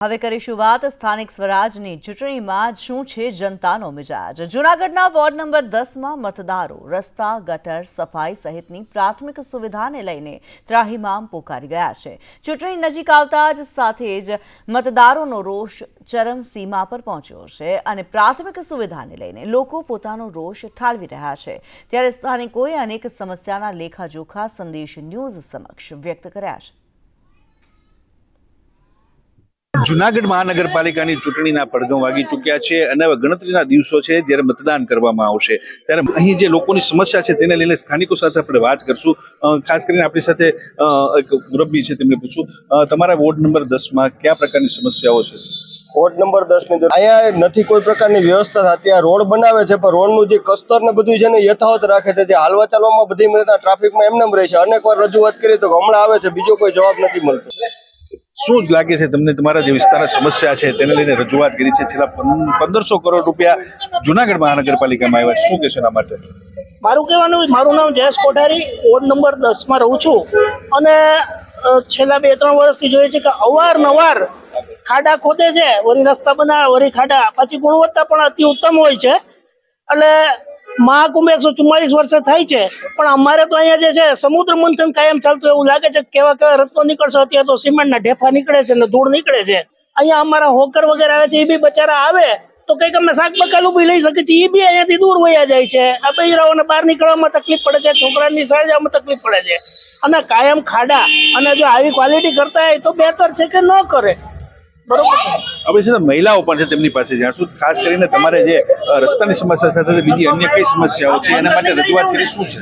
હવે કરીશું વાત સ્થાનિક સ્વરાજની ચૂંટણીમાં શું છે જનતાનો મિજાજ। જૂનાગઢના વોર્ડ નંબર 10માં મતદારો રસ્તા, ગટર, સફાઈ સહિતની પ્રાથમિક સુવિધાને લઈને ત્રાહિમામ પોકારી ગયા છે। ચૂંટણી નજીક આવતા જ સાથે જ મતદારોનો રોષ ચરમસીમા પર પહોંચ્યો છે અને પ્રાથમિક સુવિધાને લઈને લોકો પોતાનો રોષ ઠાલવી રહ્યા છે। ત્યારે સ્થાનિકોએ અનેક સમસ્યાના લેખાજોખા સંદેશ ન્યૂઝ સમક્ષ વ્યક્ત કર્યા છે। જૂનાગઢ મહાનગરપાલિકાની ચૂંટણીના પડઘમ વાગી ચૂક્યા છે અને ગણતરીના દિવસો છે જ્યારે મતદાન કરવામાં આવશે। ત્યારે અહીં જે લોકોની સમસ્યા છે તેને લઈને સ્થાનિકો સાથે આપણે વાત કરશું। ખાસ કરીને આપણી સાથે એક મુરબ્બી છે, તેમને પૂછું, તમારા વોર્ડ નંબર 10માં કયા પ્રકારની સમસ્યાઓ છે? વોર્ડ નંબર 10 ની અહીંયા નથી કોઈ પ્રકારની વ્યવસ્થા। ત્યાં રોડ બનાવે છે પણ રોડનું જે કસ્તર ને બધું છે ને યથાવત રાખે છે। જે હાલવા ચાલવામાં બધી મિનિટ ટ્રાફિકમાં એમને રહે છે। અનેક વાર રજૂઆત કરી તો હમણાં આવે છે, બીજો કોઈ જવાબ નથી મળતો। શું જ લાગે છે તમને, તમારા જે વિસ્તારના સમસ્યા છે તેને લઈને રજૂઆત કરી છે, છેલ્લા 1500 કરોડ રૂપિયા જૂનાગઢ મહાનગરપાલિકામાં આવ્યા, શું કહેશો એના માટે? મારું નામ જયેશ કોઠારી, વોર્ડ નંબર 10માં રહું છું અને છેલ્લા 2-3 વર્ષથી જોઈએ છે કે અવારનવાર ખાડા ખોદે છે, વળી રસ્તા બનાવે, વળી ખાડા, પછી ગુણવત્તા પણ અતિ ઉત્તમ હોય છે। એટલે મહાકુંભ 144 વર્ષે થાય છે પણ અમારે તો અહીંયા જે છે સમુદ્ર મંથન કાયમ ચાલતું એવું લાગે છે। કેવા કેવા રત્નો નીકળશે, અત્યારે તો સિમેન્ટના ઢેફા નીકળે છે ને ધૂળ નીકળે છે। અહીંયા અમારા હોકર વગેરે આવે છે, એ બી બચારા આવે તો કંઈક અમે શાક બકાલું બી લઈ શકીએ છીએ, એ બી અહીંયાથી દૂર વયા જાય છે। આ બૈરાઓને બહાર નીકળવામાં તકલીફ પડે છે, છોકરાની શાળા જવામાં તકલીફ પડે છે અને કાયમ ખાડા। અને જો આવી ક્વોલિટી કરતા હોય તો બહેતર છે કે ન કરે, બરોબર। હવે છે મહિલાઓ પણ છે, તેમની પાસે જાણશું। ખાસ કરીને તમારે જે રસ્તાની સમસ્યા સાથે બીજી અન્ય કઈ સમસ્યાઓ છે એના માટે રજૂઆત કરી શું છે?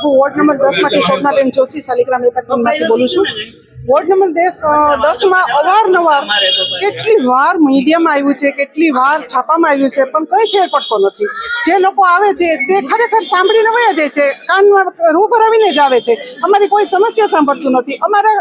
હું વોર્ડ નંબર 10માંથી શોભનાબેન જોશી શાલિગ્રામ એપાર્ટમેન્ટમાંથી બોલું છું। વોર્ડ નંબર 10માં અવારનવાર કેટલી વાર મીડિયામાં આવ્યું છે, કેટલી વાર છાપામાં આવ્યું છે પણ કંઈ ફેર પડતો નથી। જે લોકો આવે છે તે ખરેખર સાંભળીને વયા જાય છે, કાનમાં રૂબરૂ આવીને જ આવે છે, અમારી કોઈ સમસ્યા સાંભળતું નથી। અમારા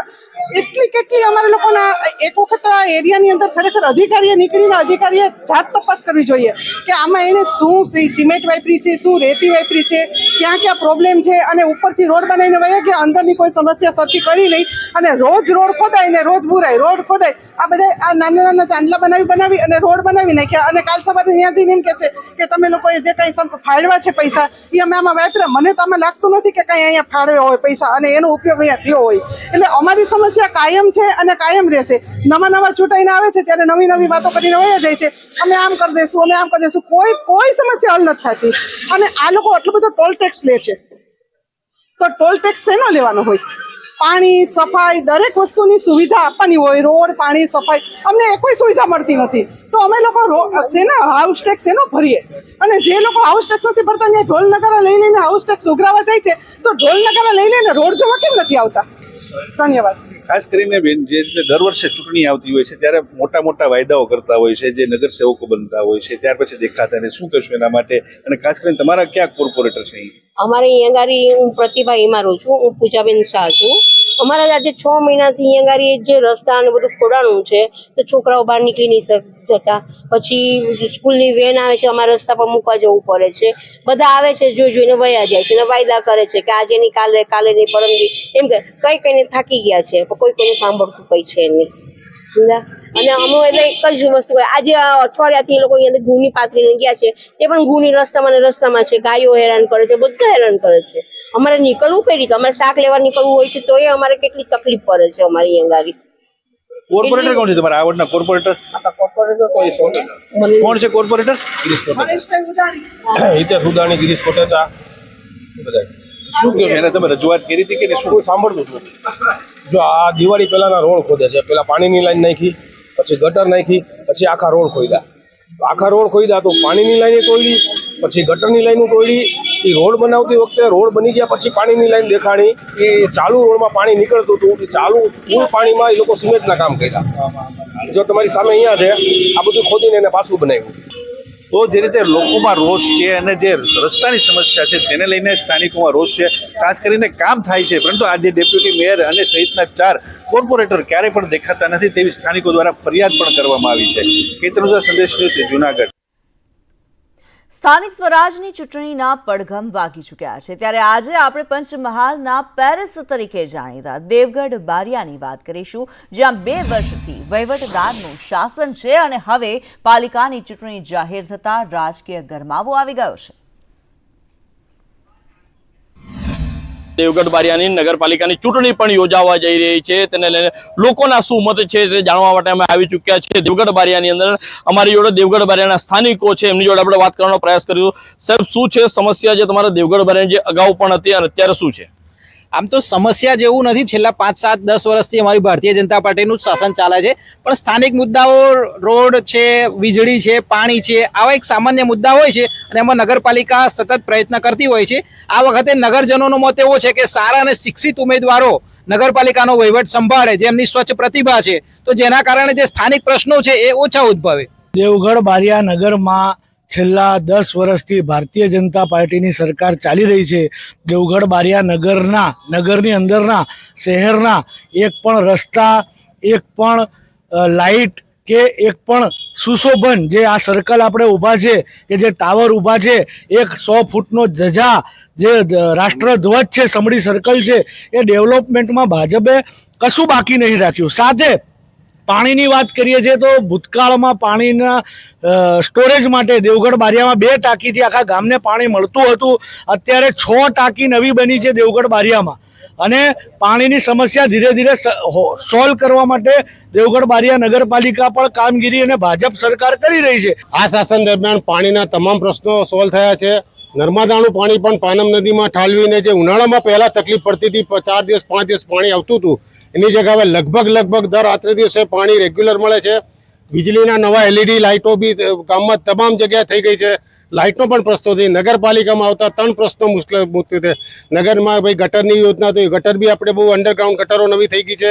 કેટલી અમારા લોકોના એક વખત આ એરિયાની અંદર ખરેખર અધિકારીએ નીકળીને અધિકારીએ જાત તપાસ કરવી જોઈએ કે આમાં એને શું સિમેન્ટ વાપરી છે, શું રેતી વાપરી છે, ક્યાં ક્યાં પ્રોબ્લેમ છે અને ઉપરથી રોડ બનાવીને વયા ગયા, અંદરની કોઈ સમસ્યા સરખી કરી નહીં અને રોજ રોડ ખોદાય ને રોજ બુરાય, રોડ ખોદાય, આ બધા આ નાના નાના ચાંદલા બનાવી અને રોડ બનાવી નાખ્યા અને કાલ સવારે ત્યાં જઈને એમ કહેશે કે તમે લોકોએ જે કંઈ ફાળવા છે પૈસા એ અમે આમાં વાપર્યા। મને તો આમાં લાગતું નથી કે કંઈ અહીંયા ફાળવ્યા હોય પૈસા અને એનો ઉપયોગ અહીંયા થયો હોય। એટલે અમારી સમસ્યા કાયમ છે અને કાયમ રહેશે। નવા ચૂંટાઈને આવે છે ત્યારે નવી વાતો કરીને વયા જાય છે, અમે આમ કરી દઈશું, અમે આમ કરી દઈશું, કોઈ સમસ્યા હલ નથી થતી। અને આ લોકો આટલો બધો ટોલ ટેક્સ લે છે તો ટોલ ટેક્સ શેનો લેવાનો હોય? પાણી, સફાઈ, દરેક વસ્તુની સુવિધા આપવાની હોય, રોડ, પાણી, સફાઈ, અમને કોઈ સુવિધા મળતી નથી તો અમે લોકો શેના હાઉસ ટેક્સ એનો ભરીએ? અને જે લોકો હાઉસ ટેક્સ નથી ભરતા ત્યાં ઢોલ નગારા લઈને હાઉસ ટેક્સ ઉઘરાવા જાય છે તો ઢોલ નગારા લઈને રોડ જોવા કેમ નથી આવતા? ધન્યવાદ। ખાસ કરીને બેન, જે રીતે દર વર્ષે ચૂંટણી આવતી હોય છે ત્યારે મોટા વાયદાઓ કરતા હોય છે, જે નગરસેવકો બનતા હોય છે, ત્યાર પછી દેખાતા ને શું કહેશું એના માટે? અને ખાસ કરીને તમારા ક્યાં કોર્પોરેટર છે? અમારે અહીંયા ગાડી હું પ્રતિભા ઈમારું છું, હું પૂજાબેન શાહ છું। અમારા આજે 6 મહિનાથી અહીંયા ગાડી જે રસ્તા અને બધું ખોડાણું છે તો છોકરાઓ બહાર નીકળી નહીં જતા, પછી સ્કૂલની વેન આવે છે, અમારા રસ્તા પર મૂકવા જવું પડે છે, બધા આવે છે જોઈને વયા જાય છે ને વાયદા કરે છે કે આજે નહીં, કાલે નહીં, પરમદી, એમ કે કઈને થાકી ગયા છે પણ કોઈને સાંભળતું કંઈ છે નહીં। અને અમે એટલે એક જ વસ્તુ, આજે અઠવાડિયાથી એ લોકો અહીંયા ઘૂની પાથરીને ગયા છે, તે પણ ઘૂની રસ્તામાં છે, ગાયો હેરાન કરે છે, બધા હેરાન કરે છે। અમારે નીકળવું કઈ રીતે? અમારે શાક લેવા નીકળવું હોય છે તો એ અમારે કેટલી તકલીફ પડે છે અમારી અહીંયા ગાડી। કોર્પોરેટર કોણ છે તમારા આ વોર્ડના કોર્પોરેટર? કોણ છે કોર્પોરેટર? હિતેશ ઉદાણી, ગિરીશ કોટેચા, શું કહ્યું છે એને તમે રજૂઆત કરી હતી કે શું? કોઈ સાંભળતું જ નથી। જો આ દિવાળી પહેલાના રોડ ખોદે છે, પેલા પાણીની લાઈન નાખી, પછી ગટર નાખી, પછી આખા રોડ ખોદ્યા તો પાણીની લાઈન તોડી, પછી ગટરની લાઈન તોડી। એ રોડ બનાવતી વખતે રોડ બની ગયા પછી પાણીની લાઈન દેખાણી, એ ચાલુ રોડમાં પાણી નીકળતું હતું, એ ચાલુ પૂર પાણીમાં એ લોકો સિમેન્ટના કામ કર્યા। જો તમારી સામે અહીંયા છે, આ બધું ખોદીને એને પાછું બનાવ્યું। તો જે રીતે લોકોમાં રોષ છે અને જે રસ્તાની સમસ્યા છે તેને લઈને સ્થાનિકોમાં રોષ છે, ખાસ કરીને કામ થાય છે પરંતુ આજે ડેપ્યુટી મેયર અને સહિતના 4 કોર્પોરેટર ક્યારેય પણ દેખાતા નથી તેવી સ્થાનિકો દ્વારા ફરિયાદ પણ કરવામાં આવી છે। કેતનોજા સંદેશ ન્યૂઝ, જૂનાગઢ। સ્થાનિક સ્વરાજની ચૂંટણીના પડઘમ વાગી ચૂક્યા છે ત્યારે આજે આપણે પંચમહાલના પેરિસ તરીકે જાણીતા દેવગઢ બારિયાની વાત કરીશું, જ્યાં 2 વર્ષથી વહીવટદારનું શાસન છે અને હવે પાલિકાની ચૂંટણી જાહેર થતાં રાજકીય ગરમાવો આવી ગયો છે. દેવગઢ બારિયાની નગરપાલિકાની ચૂંટણી પણ યોજાવા જઈ રહી છે, તેને લઈને લોકોના શું મત છે તે જાણવા માટે અમે આવી ચૂક્યા છીએ દેવગઢ બારિયાની અંદર. અમારી જોડે દેવગઢ બારિયાના સ્થાનિકો છે, એમની જોડે આપણે વાત કરવાનો પ્રયાસ કર્યો. સાહેબ, શું છે સમસ્યા જે તમારા દેવગઢ બારિયાની જે અગાઉ પણ હતી અને અત્યારે શું છે? આમ તો સમસ્યા જેવું નથી, છેલ્લા 5, 7, 10 વર્ષથી અમારી ભારતીય જનતા પાર્ટીનું જ શાસન ચાલે છે, પણ સ્થાનિક મુદ્દાઓ રોડ છે, વીજળી છે, પાણી છે, આવા એક સામાન્ય મુદ્દા હોય છે અને એમાં નગરપાલિકા સતત પ્રયત્ન કરતી હોય છે. આ વખતે નગરજનોનો મત એવો છે કે સારા અને શિક્ષિત ઉમેદવારો નગરપાલિકાનો વહીવટ સંભાળે, જેમની સ્વચ્છ પ્રતિભા છે, તો જેના કારણે જે સ્થાનિક પ્રશ્નો છે એ ઓછા ઉદ્ભવે. દેવગઢ બારિયા નગરમાં છેલ્લા 10 વર્ષથી ભારતીય જનતા પાર્ટીની સરકાર ચાલી રહી છે. દેવગઢ બારિયા નગરની અંદરના શહેરના એક પણ રસ્તા, એક પણ લાઇટ કે એક પણ સુશોભન, જે આ સર્કલ આપણે ઊભા છે કે જે ટાવર ઊભા છે, એક 100 ફૂટનો ધજા જે રાષ્ટ્રધ્વજ છે, સમડી સર્કલ છે, એ ડેવલપમેન્ટમાં ભાજપે કશું બાકી નહીં રાખ્યું. સાથે પાણીની વાત કરીએ છીએ તો ભૂતકાળમાં પાણીના સ્ટોરેજ માટે દેવગઢ બારિયામાં 2 ટાંકીથી આખા ગામને પાણી મળતું હતું. અત્યારે 6 ટાંકી નવી બની છે દેવગઢ બારિયામાં અને પાણીની સમસ્યા ધીરે ધીરે સોલ્વ કરવા માટે દેવગઢ બારિયા નગરપાલિકા પણ કામગીરી અને ભાજપ સરકાર કરી રહી છે. આ શાસન દરમિયાન પાણીના તમામ પ્રશ્નો સોલ્વ થયા છે. નર્મદાનું પાણી પણ પાનમ નદીમાં ઠાલવીને જે ઉનાળામાં પહેલા તકલીફ પડતી હતી, 4 દિવસ 5 દિવસ પાણી આવતું હતું, એની જગ્યાએ લગભગ દર રાત્રે દિવસે પાણી રેગ્યુલર મળે છે. વીજળીના નવા LED લાઇટો બી ગામમાં તમામ જગ્યાએ થઈ ગઈ છે. લાઇટનો પણ પ્રશ્નો થઈ. નગરપાલિકામાં આવતા 3 પ્રશ્નો મુશ્કેલ છે. નગરમાં ભાઈ ગટરની યોજના તો ગટર બી આપણે બહુ અંડરગ્રાઉન્ડ ગટરો નવી થઈ ગઈ છે.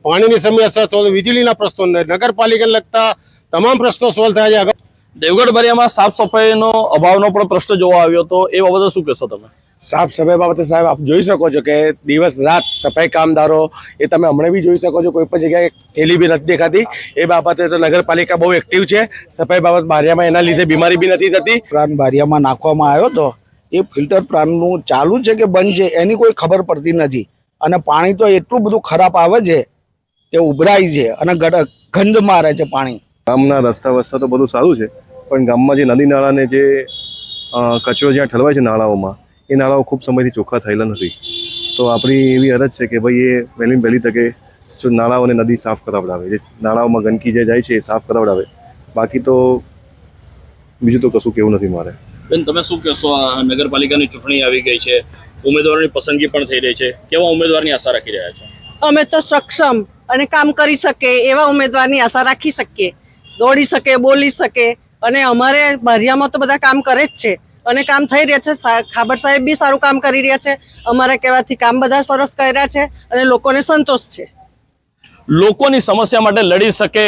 પાણીની સમસ્યા સોલ્વ, વીજળીના પ્રશ્નો, નગરપાલિકાને લગતા તમામ પ્રશ્નો સોલ્વ થયા છે. દેવગઢ બારિયામાં સાફ સફાઈનો અભાવનો પણ પ્રશ્ન જોવા આવ્યો હતો, એ બાબતે શું કહેશો તમે? સાફ સફાઈ બાબતે સાહેબ આપ જોઈ શકો છો કે દિવસ રાત સફાઈ કામદારો, એ તમે હમણાં બી જોઈ શકો છો, કોઈ પણ જગ્યાએ થેલી બી નથી દેખાતી. એ બાબતે તો નગરપાલિકા બહુ એક્ટિવ છે. સફાઈ બાબત બારિયામાં એના લીધે બીમારી બી નથી થતી. પ્લાન બારિયામાં નાખવામાં આવ્યો તો એ ફિલ્ટર પ્લાનનું ચાલુ છે કે બંધ છે એની કોઈ ખબર પડતી નથી અને પાણી તો એટલું બધું ખરાબ આવે છે કે ઉભરાય છે અને ગંધ મારે છે પાણી. ગામના રસ્તા વસ્તા તો બધું સારું છે, પણ ગામમાં જે નદી નાળાને જે કચરો જ્યાં ઠલવાય છે નાળાઓમાં, એ નાળાઓ ખૂબ સમયથી ચોખ્ખા થયેલા નથી. તો આપણી એવી અરજ છે કે ભાઈ એ વહેલી તકે જો નાળાઓને નદી સાફ કરાવડાવે, જે નાળાઓમાં ગંદકી જે જાય છે એ સાફ કરાવડાવે. બાકી તો બીજું તો કશું કેવું નથી મારે. બેન, તમે શું કહેશો? નગરપાલિકાની ચૂંટણી આવી ગઈ છે, ઉમેદવારોની પસંદગી પણ થઈ રહી છે, કેવા ઉમેદવારની આશા રાખી રહ્યા છો? અમે તો સક્ષમ અને કામ કરી શકે એવા ઉમેદવારની આશા રાખી શકીએ, દોડી શકે, બોલી શકે. અને અમારે બારિયામાં તો બધા કામ કરે જ છે અને કામ થઈ રહ્યા છે. ખાબર સાહેબ બી સારું કામ કરી રહ્યા છે. અમારા કહેવાથી કામ બધા સરસ કર્યા છે અને લોકોને સંતોષ છે. લોકોની સમસ્યા માટે લડી શકે,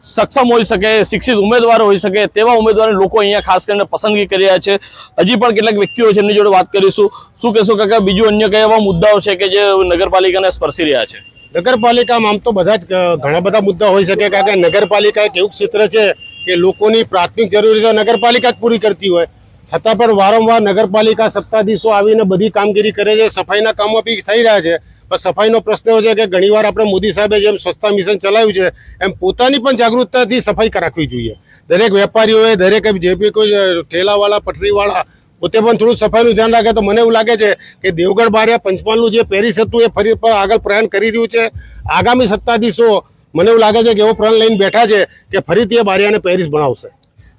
સક્ષમ હોઈ શકે, શિક્ષિત ઉમેદવાર હોઈ શકે તેવા ઉમેદવારોને લોકો અહીંયા ખાસ કરીને પસંદગી કરી રહ્યા છે. હજી પણ કેટલાક વ્યક્તિઓ છે, એમની જોડે વાત કરીશું. શું કહેશો કાકા, બીજું અન્ય કયા એવા મુદ્દાઓ છે કે જે નગરપાલિકાને સ્પર્શી રહ્યા છે? નગરપાલિકામાં આમ તો બધા જ ઘણા બધા મુદ્દા હોઈ શકે, કારણ કે નગરપાલિકા એક એવું ક્ષેત્ર છે કે લોકોની પ્રાથમિક જરૂરિયાતો નગરપાલિકા જ પૂરી કરતી હોય, છતાં પણ વારંવાર નગરપાલિકા સત્તાધીશો આવીને બધી કામગીરી કરે છે. સફાઈના કામો બી થઈ રહ્યા છે, પણ સફાઈનો પ્રશ્ન એવો છે કે ઘણીવાર આપણે મોદી સાહેબે જેમ સ્વચ્છતા મિશન ચલાવ્યું છે એમ પોતાની પણ જાગૃતતાથી સફાઈ રાખવી જોઈએ. દરેક વેપારીઓએ, દરેક જે બી કોઈ ઠેલાવાળા, પટરીવાળા પોતે પણ થોડું સફાઈનું ધ્યાન રાખે તો મને એવું લાગે છે કે દેવગઢ બારિયા પંચમહાલનું જે પેરિસ હતું એ ફરી પર આગળ પ્રયાણ કરી રહ્યું છે. આગામી સત્તાધીશો મને એવું લાગે છે કે એવો પ્લાન લઈને બેઠા છે કે ફરીથી એ બારિયાને પેરિસ બનાવશે.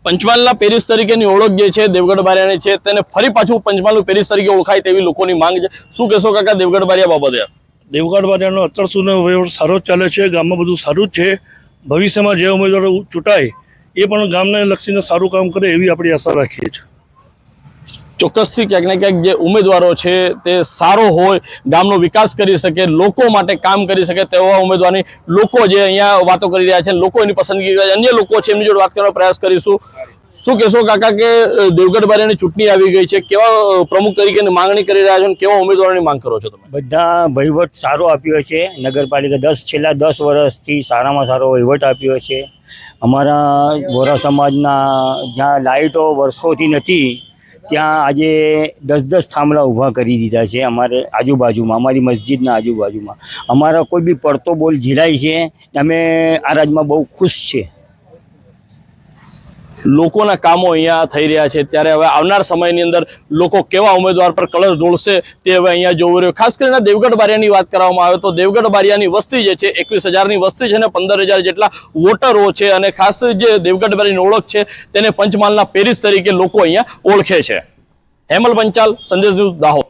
પંચમહાલના પેરિસ તરીકેની ઓળખ જે છે દેવગઢ બારિયાની છે, તેને ફરી પાછું પંચમહાલનું પેરિસ તરીકે ઓળખાય તેવી લોકોની માંગ છે. શું કહેશો કાકા દેવગઢ બારિયા બાબતે? દેવગઢ બારિયાનો અત્યાર સુધીનો વહીવટ સારો જ ચાલે છે. ગામમાં બધું સારું જ છે. ભવિષ્યમાં જે ઉમેદવારો ચૂંટાય એ પણ ગામને લક્ષીને સારું કામ કરે એવી આપણી આશા રાખીએ છીએ. ચોક્કસથી ક્યાંક ને ક્યાંક જે ઉમેદવારો છે તે સારો હોય, ગામનો વિકાસ કરી શકે, લોકો માટે કામ કરી શકે તેવા ઉમેદવારની લોકો જે અહીંયા વાતો કરી રહ્યા છે, લોકો એની પસંદગી કરે. અન્ય લોકો છે એમની જોડે વાત કરવાનો પ્રયાસ કરીશું. શું કહેશો કાકા કે દેવગઢ બારિયાની ચૂંટણી આવી ગઈ છે, કેવા પ્રમુખ તરીકે માંગણી કરી રહ્યા છો અને કેવા ઉમેદવારોની માંગ કરો છો તમે? બધા વહીવટ સારો આપ્યો છે નગરપાલિકા છેલ્લા 10 વર્ષથી સારામાં સારો વહીવટ આપ્યો છે. અમારા વોરા સમાજના જ્યાં લાઇટો વર્ષોથી નથી ત્યાં આજે 10-10 થાંભલા ઊભા કરી દીધા છે અમારે આજુબાજુમાં, અમારી મસ્જિદના આજુબાજુમાં. અમારા કોઈ બી પડતો બોલ ઝીલાય છે, અમે આ રાજમાં બહુ ખુશ છે. લોકોના કામો અહીંયા થઈ રહ્યા છે, ત્યારે હવે આવનાર સમયની અંદર લોકો કેવા ઉમેદવાર પર કળશ ઢોળશે તે હવે અહીંયા જોવું રહ્યું. ખાસ કરીને દેવગઢ બારિયાની વાત કરવામાં આવે તો દેવગઢ બારિયાની વસ્તી જે છે 21,000ની વસ્તી છે અને 15,000 જેટલા વોટરો છે, અને ખાસ જે દેવગઢ બારિયાની ઓળખ છે તેને પંચમહાલના પેરિસ તરીકે લોકો અહીંયા ઓળખે છે. હેમલ પંચાલ, સંદેશ ન્યૂઝ, દાહોદ.